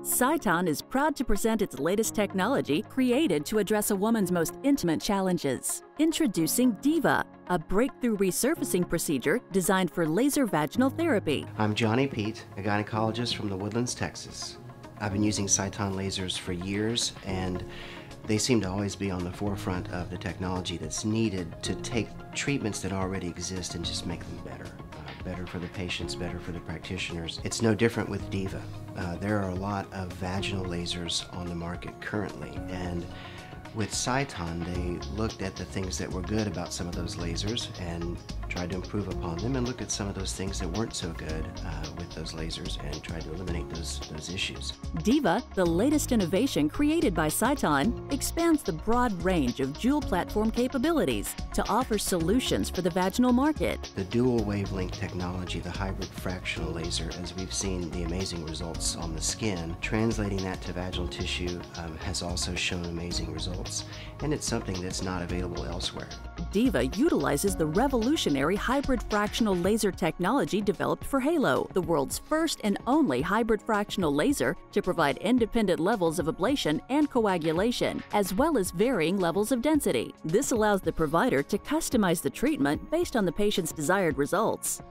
Sciton is proud to present its latest technology created to address a woman's most intimate challenges. Introducing Diva, a breakthrough resurfacing procedure designed for laser vaginal therapy. I'm Johnny Pete, a gynecologist from the Woodlands, Texas. I've been using Sciton lasers for years, and they seem to always be on the forefront of the technology that's needed to take treatments that already exist and just make them better. Better for the patients, better for the practitioners. It's no different with Diva. There are a lot of vaginal lasers on the market currently, and with Sciton, they looked at the things that were good about some of those lasers and tried to improve upon them, and looked at some of those things that weren't so good with those lasers and tried to eliminate those issues. Diva, the latest innovation created by Sciton, expands the broad range of dual platform capabilities to offer solutions for the vaginal market. The dual wavelength technology, the hybrid fractional laser, as we've seen the amazing results on the skin, translating that to vaginal tissue has also shown amazing results, and it's something that's not available elsewhere. Diva utilizes the revolutionary hybrid fractional laser technology developed for Halo, the world's first and only hybrid fractional laser to provide independent levels of ablation and coagulation, as well as varying levels of density. This allows the provider to customize the treatment based on the patient's desired results.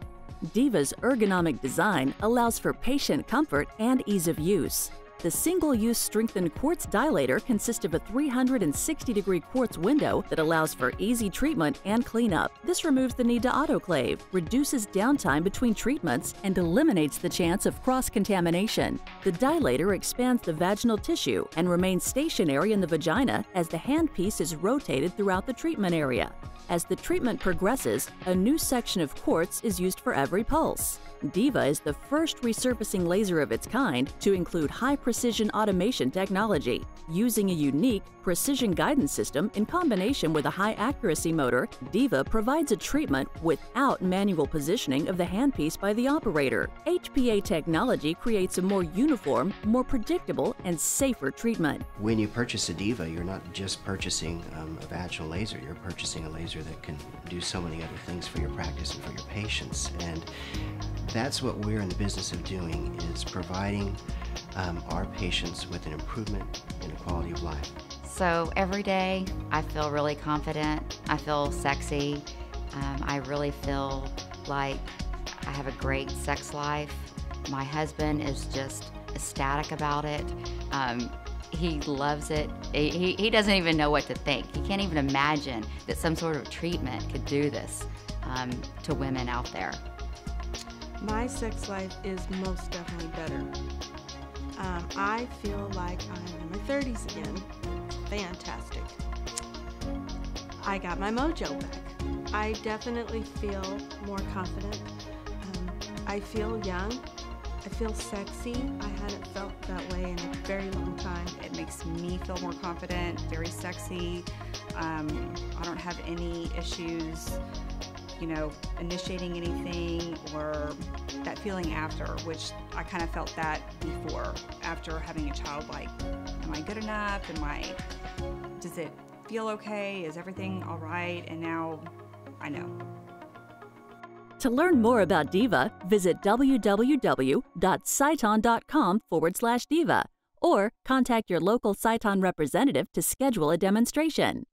Diva's ergonomic design allows for patient comfort and ease of use. The single-use strengthened quartz dilator consists of a 360-degree quartz window that allows for easy treatment and cleanup. This removes the need to autoclave, reduces downtime between treatments, and eliminates the chance of cross-contamination. The dilator expands the vaginal tissue and remains stationary in the vagina as the handpiece is rotated throughout the treatment area. As the treatment progresses, a new section of quartz is used for every pulse. Diva is the first resurfacing laser of its kind to include high-precision automation technology. Using a unique precision guidance system in combination with a high-accuracy motor, Diva provides a treatment without manual positioning of the handpiece by the operator. HPA technology creates a more uniform, more predictable, and safer treatment. When you purchase a Diva, you're not just purchasing a vaginal laser, you're purchasing a laser that can do so many other things for your practice and for your patients. And that's what we're in the business of doing, is providing our patients with an improvement in the quality of life. So every day I feel really confident, I feel sexy, I really feel like I have a great sex life. My husband is just ecstatic about it. He loves it. He doesn't even know what to think. He can't even imagine that some sort of treatment could do this to women out there. My sex life is most definitely better. I feel like I'm in my 30s again. Fantastic. I got my mojo back. I definitely feel more confident. I feel young. I feel sexy. I hadn't felt that way in a very long time. It makes me feel more confident, very sexy. I don't have any issues, initiating anything or that feeling after, which I kind of felt that before, after having a child, like, am I good enough? Does it feel okay? Is everything all right? And now I know. To learn more about Diva, visit www.sciton.com/Diva or contact your local Sciton representative to schedule a demonstration.